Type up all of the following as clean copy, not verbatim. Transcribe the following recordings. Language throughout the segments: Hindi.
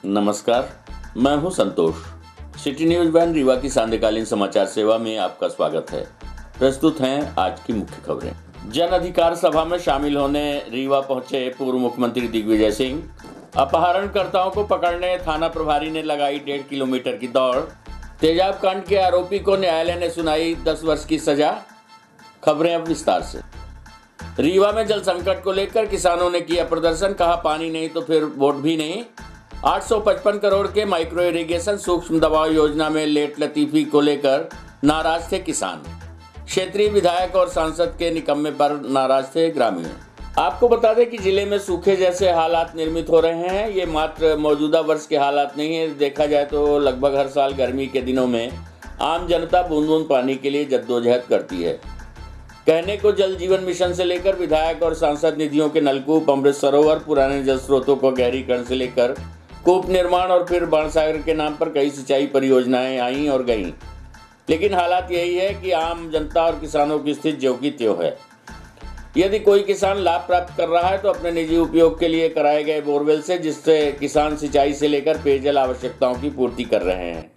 नमस्कार, मैं हूं संतोष। सिटी न्यूज वैन रीवा की सांध्यकालीन समाचार सेवा में आपका स्वागत है। प्रस्तुत हैं आज की मुख्य खबरें। जन अधिकार सभा में शामिल होने रीवा पहुंचे पूर्व मुख्यमंत्री दिग्विजय सिंह। अपहरणकर्ताओं को पकड़ने थाना प्रभारी ने लगाई 1.5 किलोमीटर की दौड़। तेजाब कांड के आरोपी को न्यायालय ने सुनाई 10 वर्ष की सजा। खबरें अब विस्तार से। रीवा में जल संकट को लेकर किसानों ने किया प्रदर्शन। कहा, पानी नहीं तो फिर वोट भी नहीं। 855 करोड़ के माइक्रो इरिगेशन सूक्ष्म दबाव योजना में लेट लतीफी को लेकर नाराज थे किसान। क्षेत्रीय विधायक और सांसद के निकम्मे पर नाराज थे ग्रामीण। आपको बता दें कि जिले में सूखे जैसे हालात निर्मित हो रहे हैं। ये मात्र मौजूदा वर्ष के हालात नहीं है। देखा जाए तो लगभग हर साल गर्मी के दिनों में आम जनता बूंद बूंद पानी के लिए जद्दोजहद करती है। कहने को जल जीवन मिशन से लेकर विधायक और सांसद निधियों के नलकूप, अमृत सरोवर, पुराने जल स्रोतों को गहरीकरण से लेकर कूप निर्माण और फिर बाणसागर के नाम पर कई सिंचाई परियोजनाएं आईं और गईं। लेकिन हालात यही है कि आम जनता और किसानों की स्थिति ज्यों की त्यों है। यदि कोई किसान लाभ प्राप्त कर रहा है तो अपने निजी उपयोग के लिए कराए गए बोरवेल से, जिससे किसान सिंचाई से लेकर पेयजल आवश्यकताओं की पूर्ति कर रहे हैं।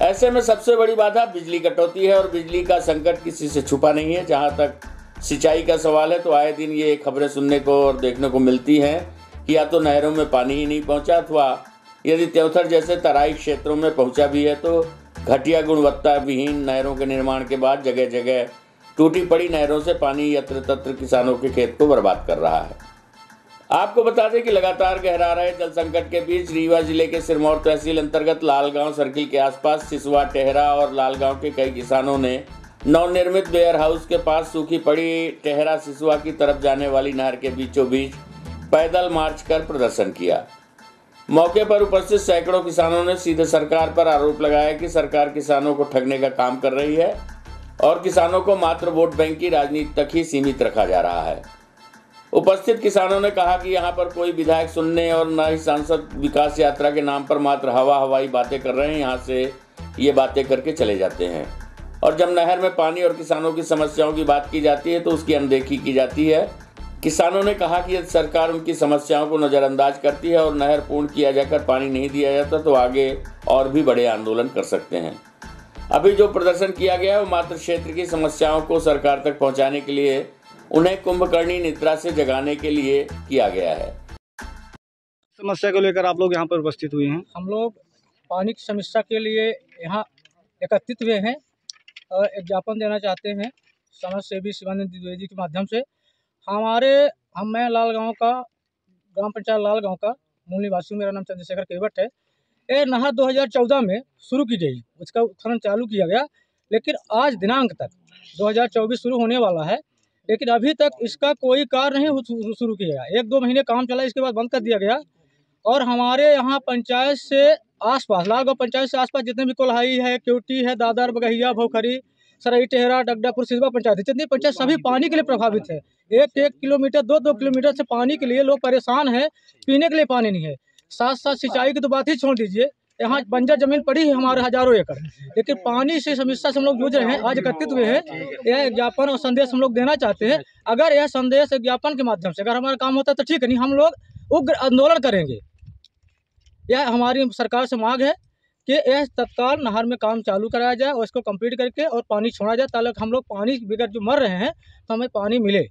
ऐसे में सबसे बड़ी बाधा बिजली कटौती है और बिजली का संकट किसी से छुपा नहीं है। जहां तक सिंचाई का सवाल है तो आए दिन ये खबरें सुनने को और देखने को मिलती हैं कि या तो नहरों में पानी ही नहीं पहुंचा, अथवा यदि त्योथर जैसे तराई क्षेत्रों में पहुंचा भी है तो घटिया गुणवत्ता विहीन नहरों के निर्माण के बाद जगह जगह टूटी पड़ी नहरों से पानी यत्र तत्र किसानों के खेत को बर्बाद कर रहा है। आपको बता दें कि लगातार गहरा रहे जल संकट के बीच रीवा जिले के सिरमौर तहसील अंतर्गत लालगांव सर्किल के आसपास सिसवा, टेहरा और लालगांव के कई किसानों ने नवनिर्मित वेयर हाउस के पास सूखी पड़ी टेहरा सिसवा की तरफ जाने वाली नहर के बीचों बीच पैदल मार्च कर प्रदर्शन किया। मौके पर उपस्थित सैकड़ों किसानों ने सीधे सरकार पर आरोप लगाया कि सरकार किसानों को ठगने का काम कर रही है और किसानों को मात्र वोट बैंक की राजनीति तक ही सीमित रखा जा रहा है। उपस्थित किसानों ने कहा कि यहाँ पर कोई विधायक सुनने और न ही सांसद विकास यात्रा के नाम पर मात्र हवाई बातें कर रहे हैं। यहाँ से ये बातें करके चले जाते हैं और जब नहर में पानी और किसानों की समस्याओं की बात की जाती है तो उसकी अनदेखी की जाती है। किसानों ने कहा कि यदि सरकार उनकी समस्याओं को नज़रअंदाज करती है और नहर पूर्ण किया जाकर पानी नहीं दिया जाता तो आगे और भी बड़े आंदोलन कर सकते हैं। अभी जो प्रदर्शन किया गया है वो मात्र क्षेत्र की समस्याओं को सरकार तक पहुंचाने के लिए, उन्हें कुंभकर्णी निद्रा से जगाने के लिए किया गया है। समस्या को लेकर आप लोग यहाँ पर उपस्थित हुए हैं। हम लोग पानी की समस्या के लिए यहाँ एकत्रित हुए हैं और एक ज्ञापन देना चाहते हैं समाज सेवी शिवानंद द्विवेदी के माध्यम से। मैं लालगांव का ग्राम पंचायत लालगांव का मूल निवासी, मेरा नाम चंद्रशेखर केवट है। ये नहर 2014 में शुरू की गई, उसका उत्खनन चालू किया गया, लेकिन आज दिनांक तक 2024 शुरू होने वाला है, लेकिन अभी तक इसका कोई कार्य नहीं शुरू किया गया। 1-2 महीने काम चला, इसके बाद बंद कर दिया गया। और हमारे यहाँ पंचायत से आसपास, लालगांव पंचायत से आसपास जितने भी कोल्हाई है, क्योटी है, दादर, बगहिया, भोखरी, सरई, टेहरा, डगडापुर, सिसवा पंचायत, जितनी पंचायत सभी पानी के लिए प्रभावित है। 1-1 किलोमीटर 2-2 किलोमीटर से पानी के लिए लोग परेशान हैं। पीने के लिए पानी नहीं है। साथ साथ सिंचाई की तो बात ही छोड़ दीजिए, यहाँ बंजर जमीन पड़ी है हमारे हजारों एकड़, लेकिन पानी से समस्या से हम लोग जूझ रहे हैं। आज एकत्रित हुए हैं, यह ज्ञापन और संदेश हम लोग देना चाहते हैं। अगर यह संदेश ज्ञापन के माध्यम से अगर हमारा काम होता है तो ठीक है, नहीं हम लोग उग्र आंदोलन करेंगे। यह हमारी सरकार से मांग है कि यह तत्काल नहर में काम चालू कराया जाए और इसको कंप्लीट करके और पानी छोड़ा जाए, ताकि हम लोग पानी बगैर जो मर रहे हैं तो हमें पानी मिले।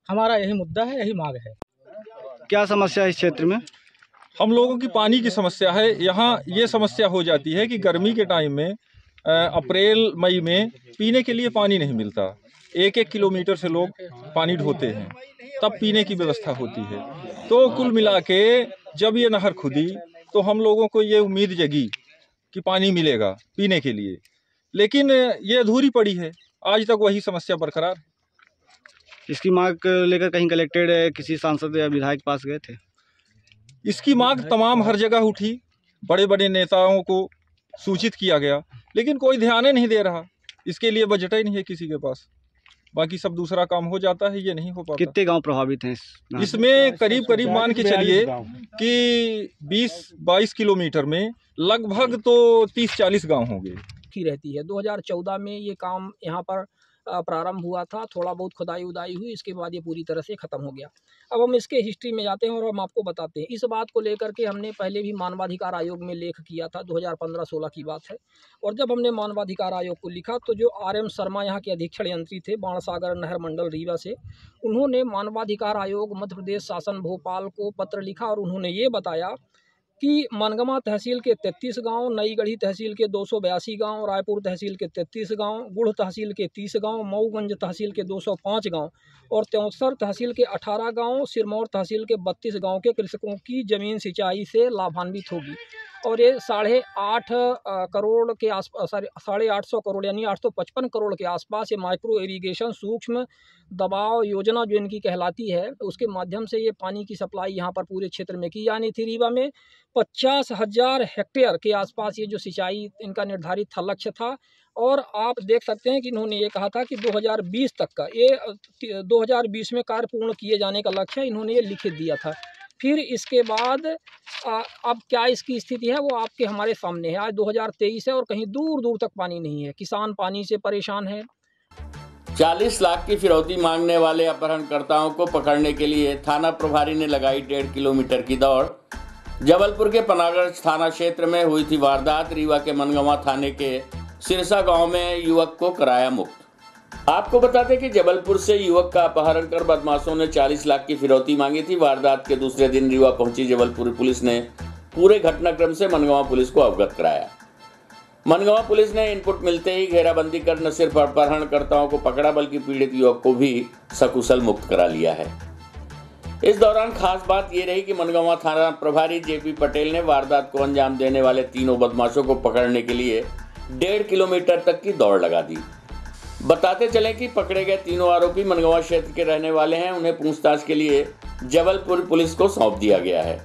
हमारा यही मुद्दा है, यही मांग है। क्या समस्या है इस क्षेत्र में? हम लोगों की पानी की समस्या है। यहाँ ये समस्या हो जाती है कि गर्मी के टाइम में अप्रैल मई में पीने के लिए पानी नहीं मिलता। 1-1 किलोमीटर से लोग पानी ढोते हैं, तब पीने की व्यवस्था होती है। तो कुल मिला के जब ये नहर खुदी तो हम लोगों को ये उम्मीद जगी कि पानी मिलेगा पीने के लिए, लेकिन ये अधूरी पड़ी है। आज तक वही समस्या बरकरार है। इसकी मांग लेकर कहीं कलेक्टेड किसी सांसद या विधायक पास गए थे? इसकी मांग तमाम हर जगह उठी, बड़े बड़े नेताओं को सूचित किया गया, लेकिन कोई ध्यान ही नहीं दे रहा। इसके लिए बजट ही नहीं है किसी के पास। बाकी सब दूसरा काम हो जाता है, ये नहीं हो पाता। कितने गांव प्रभावित हैं इसमें? करीब मान के चलिए कि 20-22 किलोमीटर में लगभग तो 30-40 गांव होंगे। रहती है 2014 में ये काम यहाँ पर प्रारंभ हुआ था, थोड़ा बहुत खुदाई उदाई हुई, इसके बाद ये पूरी तरह से ख़त्म हो गया। अब हम इसके हिस्ट्री में जाते हैं और हम आपको बताते हैं। इस बात को लेकर के हमने पहले भी मानवाधिकार आयोग में लेख किया था, 2015-16 की बात है। और जब हमने मानवाधिकार आयोग को लिखा तो जो RM शर्मा यहाँ के अधीक्षण यंत्री थे बाणसागर नहर मंडल रीवा से, उन्होंने मानवाधिकार आयोग मध्य प्रदेश शासन भोपाल को पत्र लिखा और उन्होंने ये बताया कि मनगमा तहसील के 33 गांव, नई गढ़ी तहसील के 282 गांव, रायपुर तहसील के 33 गांव, गुड़ तहसील के 30 गांव, मऊगंज तहसील के 205 गांव और त्योंसर तहसील के 18 गांव, सिरमौर तहसील के 32 गांव के कृषकों की ज़मीन सिंचाई से लाभान्वित होगी। और ये 8.5 करोड़ के आसपास, 850 करोड़ यानी 855 करोड़ के आसपास ये माइक्रो इरीगेशन सूक्ष्म दबाव योजना जो इनकी कहलाती है, उसके माध्यम से ये पानी की सप्लाई यहाँ पर पूरे क्षेत्र में की जानी थी। रीवा में 50,000 हेक्टेयर के आसपास ये जो सिंचाई इनका निर्धारित था, लक्ष्य था। और आप देख सकते हैं कि इन्होंने ये कहा था कि 2020 तक का, ये 2020 में कार्य पूर्ण किए जाने का लक्ष्य इन्होंने ये लिखित दिया था। फिर इसके बाद अब क्या इसकी स्थिति है वो आपके हमारे सामने है। आज 2023 है और कहीं दूर दूर तक पानी नहीं है, किसान पानी से परेशान है। 40 लाख की फिरौती मांगने वाले अपहरणकर्ताओं को पकड़ने के लिए थाना प्रभारी ने लगाई 1.5 किलोमीटर की दौड़। जबलपुर के पनागढ़ थाना क्षेत्र में हुई थी वारदात। रीवा के मनगवा थाने के सिरसा गांव में युवक को कराया मुक्त। आपको बता दें कि जबलपुर से युवक का अपहरण कर बदमाशों ने 40 लाख की फिरौती मांगी थी। वारदात के दूसरे दिन रीवा पहुंची जबलपुर पुलिस ने पूरे घटनाक्रम से मनगवा पुलिस को अवगत कराया। मनगवा पुलिस ने इनपुट मिलते ही घेराबंदी कर न सिर्फ अपहरणकर्ताओं को पकड़ा बल्कि पीड़ित युवक को भी सकुशल मुक्त करा लिया है। इस दौरान खास बात यह रही कि मनगवा थाना प्रभारी JP पटेल ने वारदात को अंजाम देने वाले तीनों बदमाशों को पकड़ने के लिए 1.5 किलोमीटर तक की दौड़ लगा दी। बताते चले कि पकड़े गए तीनों आरोपी मनगवा क्षेत्र के रहने वाले हैं। उन्हें पूछताछ के लिए जबलपुर पुलिस को सौंप दिया गया है।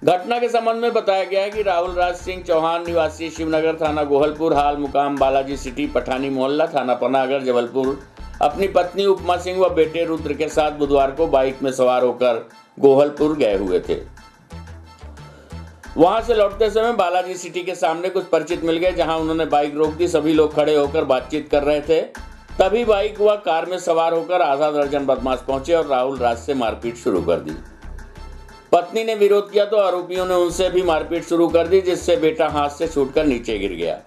घटना के संबंध में बताया गया है कि राहुल राज सिंह चौहान निवासी शिवनगर थाना गोहलपुर, हाल मुकाम बालाजी सिटी पठानी मोहल्ला थाना पनागढ़ जबलपुर, अपनी पत्नी उपमा सिंह व बेटे रुद्र के साथ बुधवार को बाइक में सवार होकर गोहलपुर गए हुए थे। वहां से लौटते समय बालाजी सिटी के सामने कुछ परिचित मिल गए, जहां उन्होंने बाइक रोक दी। सभी लोग खड़े होकर बातचीत कर रहे थे। तभी बाइक व कार में सवार होकर आधा दर्जन बदमाश पहुंचे और राहुल राज से मारपीट शुरू कर दी। पत्नी ने विरोध किया तो आरोपियों ने उनसे भी मारपीट शुरू कर दी, जिससे बेटा हाथ से छूटकर नीचे गिर गया।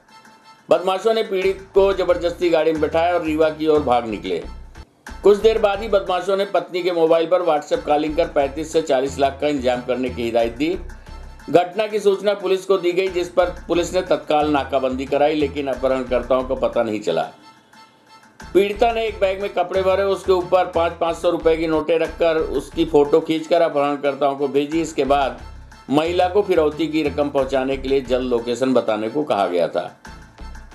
बदमाशों ने पीड़ित को जबरदस्ती गाड़ी में बैठाया और रीवा की ओर भाग निकले। कुछ देर बाद ही बदमाशों ने पत्नी के मोबाइल पर व्हाट्सएप कॉलिंग कर 35 से 40 लाख का इंतजाम करने की हिदायत दी। घटना की सूचना पुलिस को दी गई, जिस पर पुलिस ने तत्काल नाकाबंदी कराई, लेकिन अपहरणकर्ताओं को पता नहीं चला। पीड़िता ने एक बैग में कपड़े भरे, उसके ऊपर 500 रुपए की नोटें रखकर उसकी फोटो खींचकर अपहरणकर्ताओं को भेजी। इसके बाद महिला को फिरौती की रकम पहुंचाने के लिए जल्द लोकेशन बताने को कहा गया था।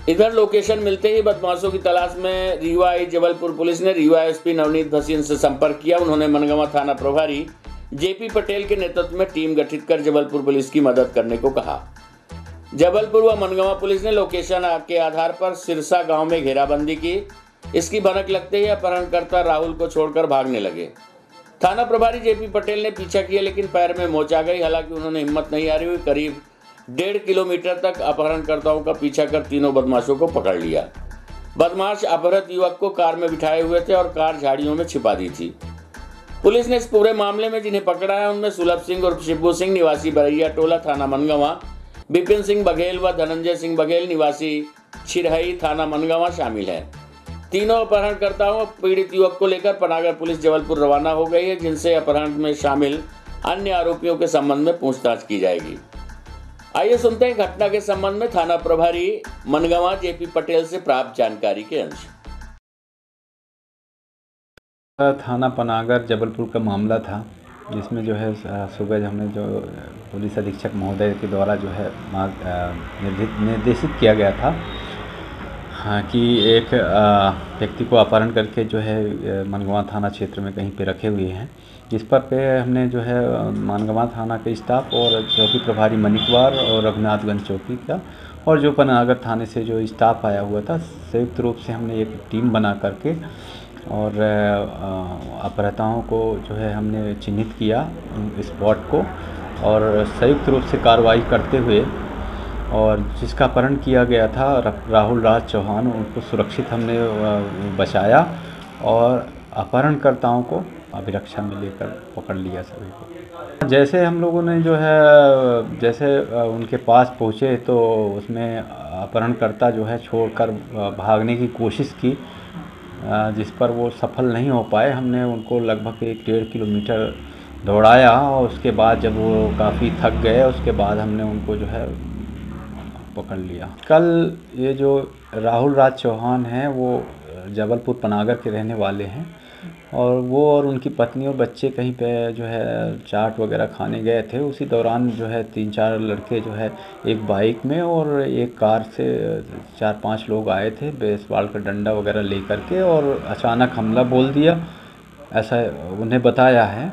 इधर लोकेशन मिलते ही बदमाशों की तलाश में रीवा आई जबलपुर पुलिस ने रीवा SP नवनीत भसीन से संपर्क किया। उन्होंने मनगवा थाना प्रभारी JP पटेल के नेतृत्व में टीम गठित कर जबलपुर पुलिस की मदद करने को कहा। जबलपुर व मनगवा पुलिस ने लोकेशन के आधार पर सिरसा गांव में घेराबंदी की। इसकी भनक लगते ही अपहरणकर्ता राहुल को छोड़कर भागने लगे। थाना प्रभारी JP पटेल ने पीछा किया, लेकिन पैर में मोच आ गई। हालांकि उन्होंने हिम्मत नहीं हारी हुई करीब 1.5 किलोमीटर तक अपहरणकर्ताओं का पीछा कर तीनों बदमाशों को पकड़ लिया। बदमाश अपहृत युवक को कार में बिठाए हुए थे और कार झाड़ियों में छिपा दी थी। पुलिस ने इस पूरे मामले में जिन्हें पकड़ा है उनमें सुलभ सिंह और शिब्बू सिंह निवासी बरैया टोला थाना मनगवा, विपिन सिंह बघेल व धनंजय सिंह बघेल निवासी छिरहई थाना मनगवा शामिल हैं। तीनों अपहरणकर्ताओं और पीड़ित युवक को लेकर पनागढ़ पुलिस जबलपुर रवाना हो गई है, जिनसे अपहरण में शामिल अन्य आरोपियों के संबंध में पूछताछ की जाएगी। आइए सुनते हैं घटना के संबंध में थाना प्रभारी मनगवा JP पटेल से प्राप्त जानकारी के अंश। थाना पनागढ़ जबलपुर का मामला था, जिसमें जो है सुबह हमें जो पुलिस अधीक्षक महोदय के द्वारा जो है निर्देशित किया गया था कि एक व्यक्ति को अपहरण करके जो है मनगवा थाना क्षेत्र में कहीं पे रखे हुए हैं। जिस पर पे हमने जो है मनगवा थाना के स्टाफ और चौकी प्रभारी मनिकवार और रघुनाथगंज चौकी का और जो पनागढ़ थाने से जो स्टाफ आया हुआ था, संयुक्त रूप से हमने एक टीम बना करके और अपहृताओं को जो है हमने चिन्हित किया स्पॉट को और संयुक्त रूप से कार्रवाई करते हुए और जिसका अपहरण किया गया था राहुल राज चौहान, उनको सुरक्षित हमने बचाया और अपहरणकर्ताओं को अभिरक्षा में लेकर पकड़ लिया सभी को। जैसे हम लोगों ने जो है जैसे उनके पास पहुँचे तो उसमें अपहरणकर्ता जो है छोड़कर भागने की कोशिश की, जिस पर वो सफल नहीं हो पाए। हमने उनको लगभग 1-1.5 किलोमीटर दौड़ाया और उसके बाद जब वो काफ़ी थक गए उसके बाद हमने उनको जो है पकड़ लिया। कल ये जो राहुल राज चौहान हैं वो जबलपुर पनागर के रहने वाले हैं और वो और उनकी पत्नी और बच्चे कहीं पे जो है चाट वगैरह खाने गए थे। उसी दौरान जो है 3-4 लड़के जो है एक बाइक में और एक कार से 4-5 लोग आए थे बेसबॉल का डंडा वगैरह लेकर के और अचानक हमला बोल दिया, ऐसा उन्हें बताया है।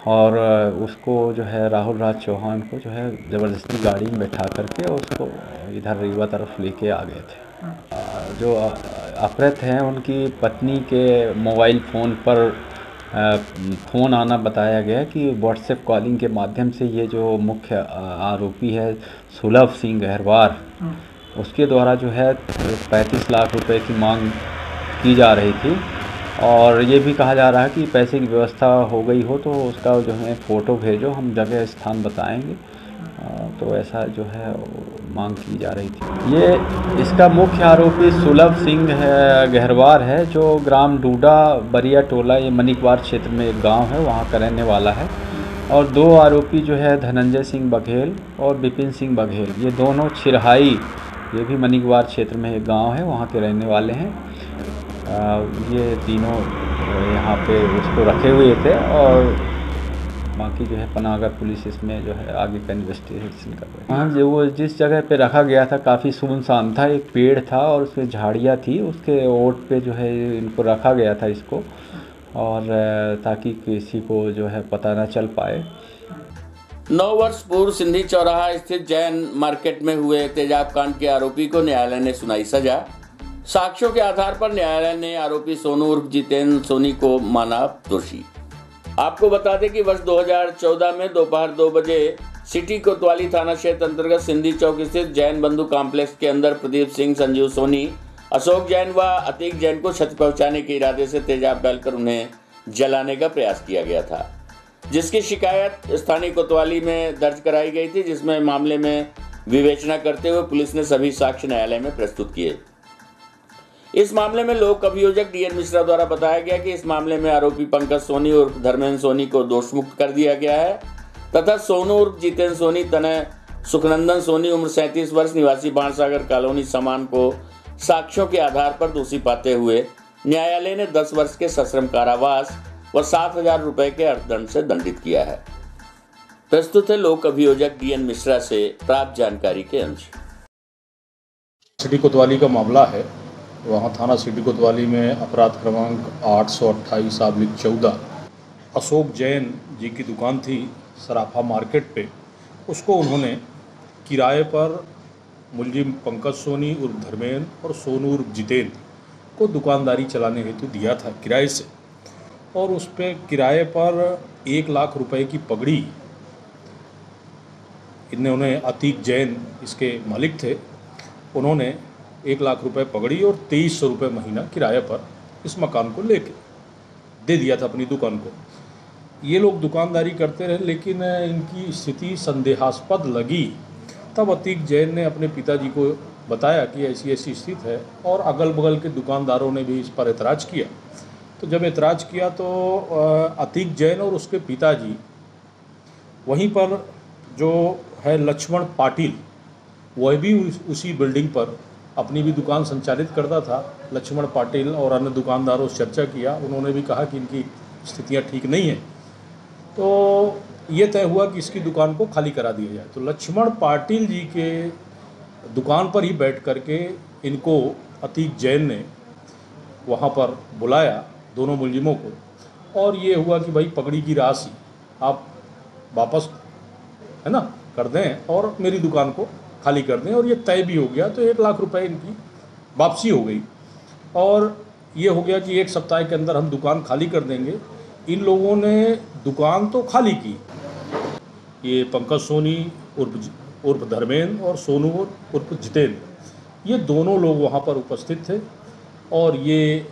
और उसको जो है राहुल राज चौहान को जो है ज़बरदस्ती गाड़ी में बैठा करके उसको इधर रीवा तरफ लेके आ गए थे। जो अपहृत हैं उनकी पत्नी के मोबाइल फ़ोन पर फ़ोन आना बताया गया कि व्हाट्सएप कॉलिंग के माध्यम से ये जो मुख्य आरोपी है सुलभ सिंह गहरवार, उसके द्वारा जो है 35 लाख रुपए की मांग की जा रही थी। और ये भी कहा जा रहा है कि पैसे की व्यवस्था हो गई हो तो उसका जो है फ़ोटो भेजो, हम जगह स्थान बताएंगे। तो ऐसा जो है मांग की जा रही थी। ये इसका मुख्य आरोपी सुलभ सिंह गहरवार है जो ग्राम डूडा बरिया टोला, ये मनिकवार क्षेत्र में एक गांव है, वहां का रहने वाला है। और 2 आरोपी जो है धनंजय सिंह बघेल और विपिन सिंह बघेल, ये दोनों छिरहाई, ये भी मनिकवार क्षेत्र में एक गाँव है, वहाँ के रहने वाले हैं। ये तीनों यहाँ पे उसको रखे हुए थे और बाकी जो है पनागर पुलिस इसमें जो है आगे का इन्वेस्टिगेशन कर रही है। हाँ, जो वो जिस जगह पे रखा गया था काफ़ी सुनसान था, एक पेड़ था और उसमें झाड़ियाँ थी, उसके ओट पे जो है इनको रखा गया था इसको, और ताकि किसी को जो है पता ना चल पाए। 9 वर्ष पूर्व सिंधी चौराहा स्थित जैन मार्केट में हुए तेजाब कांड के आरोपी को न्यायालय ने सुनाई सजा। साक्ष्यों के आधार पर न्यायालय ने आरोपी सोनू उर्फ जितेंद्र सोनी को माना दोषी। आपको बता दें कि वर्ष 2014 में दोपहर 2 बजे सिटी कोतवाली थाना क्षेत्र अंतर्गत सिंधी चौक स्थित जैन बंधु कॉम्प्लेक्स के अंदर प्रदीप सिंह, संजीव सोनी, अशोक जैन व अतीक जैन को क्षति पहुंचाने के इरादे से तेजाब डालकर उन्हें जलाने का प्रयास किया गया था, जिसकी शिकायत स्थानीय कोतवाली में दर्ज कराई गई थी, जिसमें मामले में विवेचना करते हुए पुलिस ने सभी साक्ष्य न्यायालय में प्रस्तुत किए। इस मामले में लोक अभियोजक डीएन मिश्रा द्वारा बताया गया कि इस मामले में आरोपी पंकज सोनी उर्फ धर्मेंद्र सोनी को दोषमुक्त कर दिया गया है तथा सोनू उर्फ जितेंद्र सोनी तनय सुखनंदन सोनी उम्र 37 वर्ष निवासी बाणसागर कॉलोनी समान को साक्ष्यों के आधार पर दोषी पाते हुए न्यायालय ने 10 वर्ष के सश्रम कारावास व 7,000 रुपए के अर्थदंड से दंडित किया है। प्रस्तुत है लोक अभियोजक डीएन मिश्रा से प्राप्त जानकारी के अंश। सिटी कोतवाली का मामला है। वहाँ थाना सिटी कोतवाली में अपराध क्रमांक 828/14 अशोक जैन जी की दुकान थी सराफा मार्केट पे, उसको उन्होंने किराए पर मुलजिम पंकज सोनी उर्फ धर्मेंद्र और सोनू उर्फ जितेंद्र को दुकानदारी चलाने हेतु दिया था किराए से, और उस पर किराए पर 1 लाख रुपए की पगड़ी इन्होंने अतीक जैन इसके मालिक थे, उन्होंने 1 लाख रुपए पगड़ी और 2300 रुपये महीना किराए पर इस मकान को लेके दे दिया था अपनी दुकान को। ये लोग दुकानदारी करते रहे, लेकिन इनकी स्थिति संदेहास्पद लगी। तब अतीक जैन ने अपने पिताजी को बताया कि ऐसी ऐसी स्थिति है, और अगल बगल के दुकानदारों ने भी इस पर एतराज़ किया। तो जब एतराज़ किया तो अतीक जैन और उसके पिताजी वहीं पर जो है लक्ष्मण पाटिल, वह भी उसी बिल्डिंग पर अपनी भी दुकान संचालित करता था। लक्ष्मण पाटिल और अन्य दुकानदारों से चर्चा किया, उन्होंने भी कहा कि इनकी स्थितियां ठीक नहीं हैं, तो ये तय हुआ कि इसकी दुकान को खाली करा दिया जाए। तो लक्ष्मण पाटिल जी के दुकान पर ही बैठ करके इनको अतीक जैन ने वहाँ पर बुलाया, दोनों मुलजिमों को, और ये हुआ कि भाई पगड़ी की राशि आप वापस है ना कर दें और मेरी दुकान को खाली कर दें, और ये तय भी हो गया। तो 1 लाख रुपए इनकी वापसी हो गई, और ये हो गया कि 1 सप्ताह के अंदर हम दुकान खाली कर देंगे। इन लोगों ने दुकान तो खाली की। ये पंकज सोनी उर्फ उर्फ धर्मेंद्र और सोनू उर्फ जितेंद्र, ये दोनों लोग वहाँ पर उपस्थित थे और ये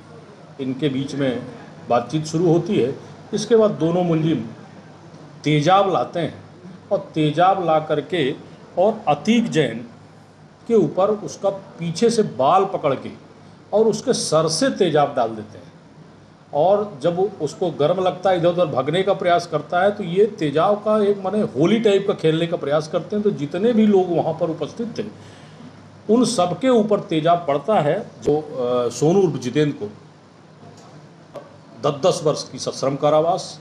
इनके बीच में बातचीत शुरू होती है। इसके बाद दोनों मुलजिम तेजाब लाते हैं और तेजाब ला करके और अतीक जैन के ऊपर उसका पीछे से बाल पकड़ के और उसके सर से तेजाब डाल देते हैं और जब उसको गर्म लगता है, इधर उधर भागने का प्रयास करता है, तो ये तेजाब का एक माने होली टाइप का खेलने का प्रयास करते हैं। तो जितने भी लोग वहाँ पर उपस्थित थे उन सबके ऊपर तेजाब पड़ता है। जो सोनू उर्फ जितेंद्र को 10-10 वर्ष की सश्रम कारावास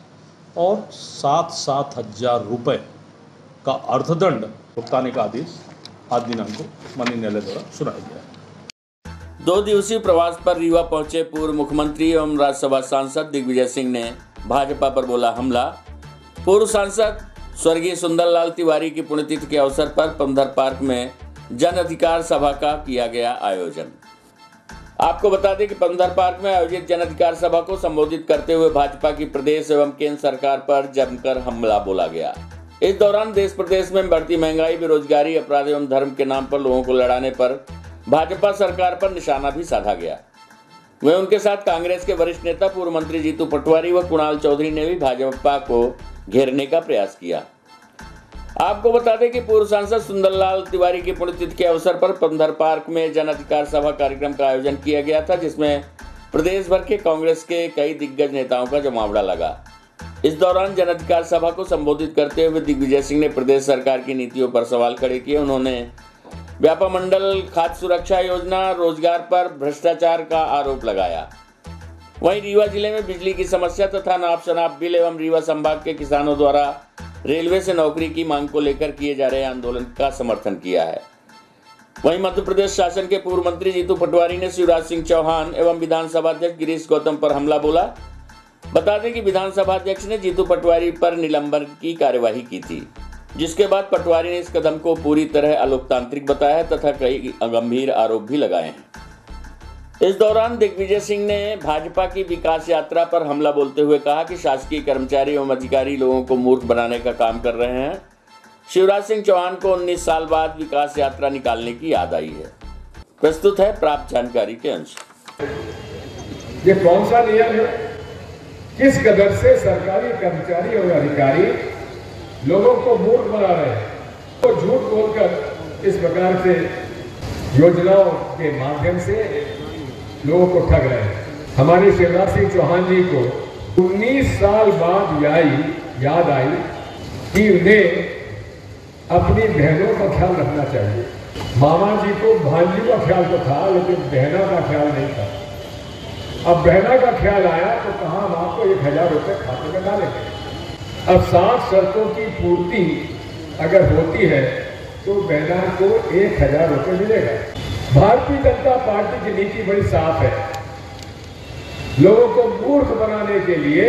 और 7-7 हज़ार रुपये का अर्थदंड भुगताने का आदेश आज दिनांक को माननीय न्यायालय द्वारा सुनाया गया है। 2 दिवसीय प्रवास पर रीवा पहुंचे पूर्व मुख्यमंत्री एवं राज्यसभा सांसद दिग्विजय सिंह ने भाजपा पर बोला हमला। पूर्व सांसद स्वर्गीय सुंदरलाल तिवारी की पुण्यतिथि के अवसर पर पंधर पार्क में जन अधिकार सभा का किया गया आयोजन। आपको बता दें कि पंधर पार्क में आयोजित जन अधिकार सभा को संबोधित करते हुए भाजपा की प्रदेश एवं केंद्र सरकार पर जमकर हमला बोला गया। इस दौरान देश प्रदेश में बढ़ती महंगाई, बेरोजगारी, अपराध एवं धर्म के नाम पर लोगों को लड़ाने पर भाजपा सरकार पर निशाना भी साधा गया। वहीं उनके साथ कांग्रेस के वरिष्ठ नेता पूर्व मंत्री जीतू पटवारी व कुणाल चौधरी ने भी भाजपा को घेरने का प्रयास किया। आपको बता दें कि पूर्व सांसद सुंदरलाल तिवारी की पुण्यतिथि के अवसर पर पंधर पार्क में जन अधिकार सभा कार्यक्रम का आयोजन किया गया था, जिसमें प्रदेश भर के कांग्रेस के कई दिग्गज नेताओं का जमावड़ा लगा। इस दौरान जन अधिकार सभा को संबोधित करते हुए दिग्विजय सिंह ने प्रदेश सरकार की नीतियों पर सवाल खड़े किए। उन्होंने व्यापा मंडल, खाद्य सुरक्षा योजना, रोजगार पर भ्रष्टाचार का आरोप लगाया। वहीं रीवा जिले में बिजली की समस्या तथा नाप शनाप बिल एवं रीवा संभाग के किसानों द्वारा रेलवे से नौकरी की मांग को लेकर किए जा रहे आंदोलन का समर्थन किया है। वहीं मध्य प्रदेश शासन के पूर्व मंत्री जीतू पटवारी ने शिवराज सिंह चौहान एवं विधानसभा अध्यक्ष गिरीश गौतम पर हमला बोला। बता दें कि विधानसभा अध्यक्ष ने जीतू पटवारी पर निलंबन की कार्यवाही की थी, जिसके बाद पटवारी ने इस कदम को पूरी तरह अलोकतांत्रिक बताया तथा कई गंभीर आरोप भी लगाए हैं। इस दौरान दिग्विजय सिंह ने भाजपा की विकास यात्रा पर हमला बोलते हुए कहा कि शासकीय कर्मचारी एवं अधिकारी लोगों को मूर्ख बनाने का काम कर रहे हैं। शिवराज सिंह चौहान को 19 साल बाद विकास यात्रा निकालने की याद आई है। प्रस्तुत है प्राप्त जानकारी के अंश। ये कौन सा नियम है? किस कदर से सरकारी कर्मचारी और अधिकारी लोगों को मूर्ख बना रहे हैं, तो झूठ बोलकर इस प्रकार से योजनाओं के माध्यम से लोगों को ठग रहे हैं। हमारे शिवराज सिंह चौहान जी को 19 साल बाद याद आई कि उन्हें अपनी बहनों का ख्याल रखना चाहिए। मामा जी को भांजी का ख्याल तो था, लेकिन बहना का ख्याल नहीं था। अब बहना का ख्याल आया तो कहा हम आपको 1000 रुपये खाते में डालेंगे। अब 7 शर्तों की पूर्ति अगर होती है तो बहना को 1000 रुपये मिलेगा। भारतीय जनता पार्टी की नीति बड़ी साफ है, लोगों को मूर्ख बनाने के लिए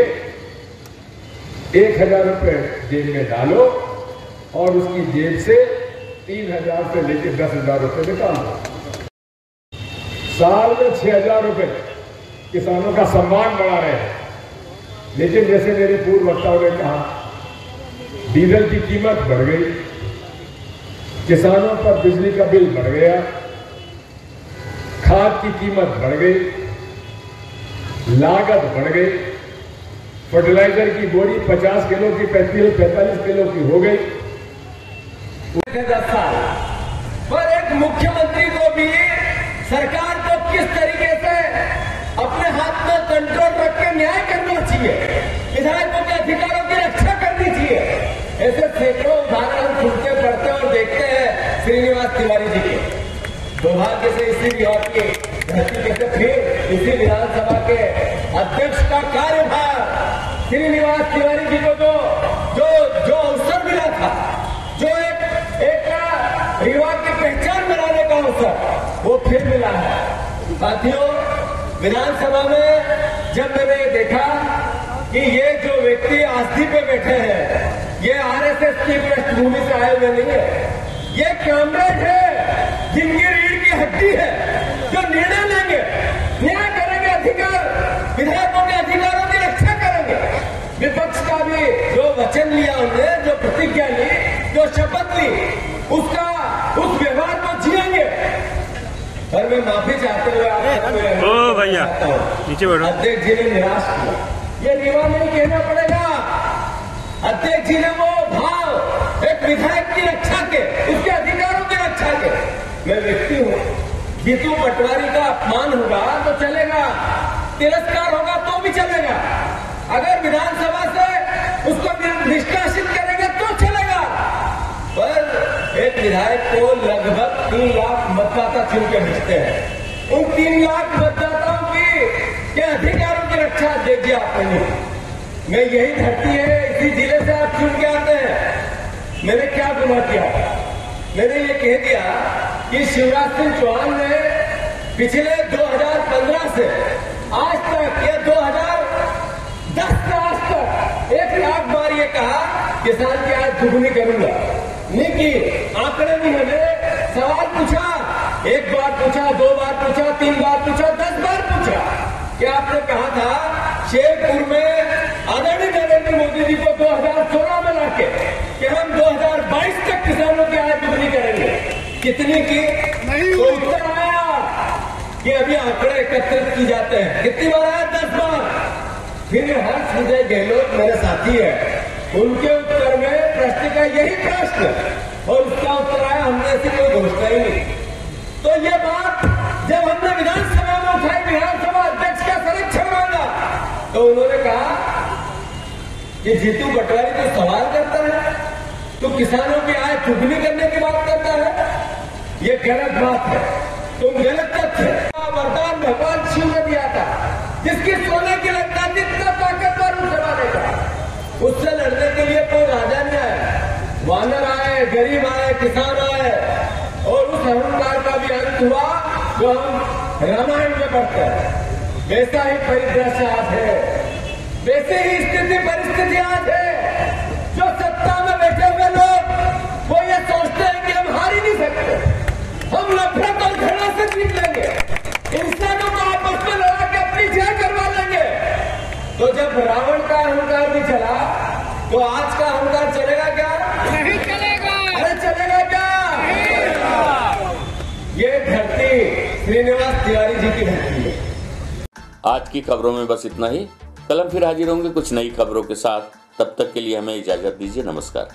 1000 रुपये जेब में डालो और उसकी जेब से 3000 से लेकर 10,000 रुपये निकालो। साल में 6000 रुपये किसानों का सम्मान बढ़ा रहे हैं, लेकिन जैसे मेरे पूर्व वक्ताओं ने कहा, डीजल की कीमत बढ़ गई, किसानों पर बिजली का बिल बढ़ गया, खाद की कीमत बढ़ गई, लागत बढ़ गई, फर्टिलाइजर की बोरी 50 किलो की 45 किलो की हो गई। 10 साल पर एक मुख्यमंत्री को भी सरकार को किस तरीके से अपने हाथ में कंट्रोल रख के न्याय करना चाहिए, विधायकों के अधिकारों की रक्षा करनी चाहिए। ऐसे सैकड़ों उदाहरण सुनते पढ़ते और देखते हैं श्रीनिवास तिवारी जी के। दुर्भाग्य से इसी बिहार की धरती पे से फिर इसी विधानसभा के अध्यक्ष का कार्यभार श्रीनिवास तिवारी जी को जो अवसर मिला था, जो एक रीवा की पहचान बनाने का अवसर, वो फिर मिला है। साथियों, विधानसभा में जब मैंने देखा कि ये जो व्यक्ति आस्थी पे बैठे हैं, ये आरएसएस की पृष्ठभूमि से आए हुए नहीं है, ये कामरेड है जिनकी रीढ़ की हड्डी है, जो निर्णय लेंगे, न्याय करेंगे, अधिकार विधायकों के अधिकारों की रक्षा करेंगे। विपक्ष का भी जो वचन लिया उन्होंने, जो प्रतिज्ञा ली, जो शपथ ली, उसका मैं माफी चाहते हुए आपको भैया नीचे बैठो। अध्यक्ष जी ने निराश किया, ये रीवा नहीं कहना पड़ेगा। अध्यक्ष जी ने वो भाव एक विधायक की रक्षा के, उसके अधिकारों की रक्षा के, मैं व्यक्ति हूँ, जीतू पटवारी का अपमान होगा तो चलेगा, तिरस्कार होगा तो भी चलेगा, अगर विधानसभा से उसको निष्कासित करेंगे तो चलेगा, पर एक विधायक को लगभग 3 लाख मतदाता चुन के भेजते हैं। उन 3 लाख मतदाताओं के अधिकारों की रक्षा दीजिए आपने। मैं यही धरती है, इसी जिले से आप चुन के आते हैं। मैंने क्या गुनाह किया? मैंने ये कह दिया कि शिवराज सिंह चौहान ने पिछले 2015 से आज तक, ये 2010 से आज तक 1 लाख बार ये कहा किसान की आय दुगनी करूंगा, नहीं की। आंकड़े भी हमें सवाल पूछा, 1 बार पूछा, 2 बार पूछा, 3 बार पूछा, 10 बार पूछा कि आपने कहा था शेरपुर में आदरणीय नरेंद्र मोदी जी को 2016 में लाके कि हम 2022 तक किसानों की आय दुगनी करेंगे, कितनी की? तो उत्तर आया कि अभी आंकड़े एकत्रित की जाते हैं। कितनी बार आया? 10 बार। फिर हर्ष विजय गहलोत मेरे साथी है, उनके उत्तर में प्रश्न का यही प्रश्न, और उसका उत्तर आया हमने ऐसी कोई घोषणा ही नहीं। तो ये बात जब हमने विधानसभा में उठाई, विधानसभा अध्यक्ष का संरक्षण मांगा, तो उन्होंने कहा कि जीतू पटवारी तो सवाल करता है, तो किसानों की आय दुगनी करने की बात करता है, ये गलत बात है, तुम गलत तथ्य। वरदान भगवान शिव ने दिया था, जिसकी सोने की लगता जितना ताकतवर उस जमाने का, उससे लड़ने के लिए कोई राजा नहीं आया, वानर आए, गरीब आए, किसान आए, और उस अहंकार का भी अंत हुआ जो हम रामायण में पढ़ते हैं। वैसा ही परिदृश्य आज है, वैसे ही स्थिति परिस्थिति आज है। जो सत्ता में बैठे हुए लोग वो ये सोचते हैं कि हम हार ही नहीं सकते, हम नफरत और घृणा से जीत लेंगे, इंसानों को आपस में लड़ा के अपनी जय करवा लेंगे। तो जब रावण का अहंकार भी चला, तो आज का अहंकार चलेगा क्या? नहीं चलेगा। अरे चलेगा क्या? ये धरती श्रीनिवास तिवारी जी की धरती है। आज की खबरों में बस इतना ही। कल हम फिर हाजिर होंगे कुछ नई खबरों के साथ। तब तक के लिए हमें इजाजत दीजिए। नमस्कार।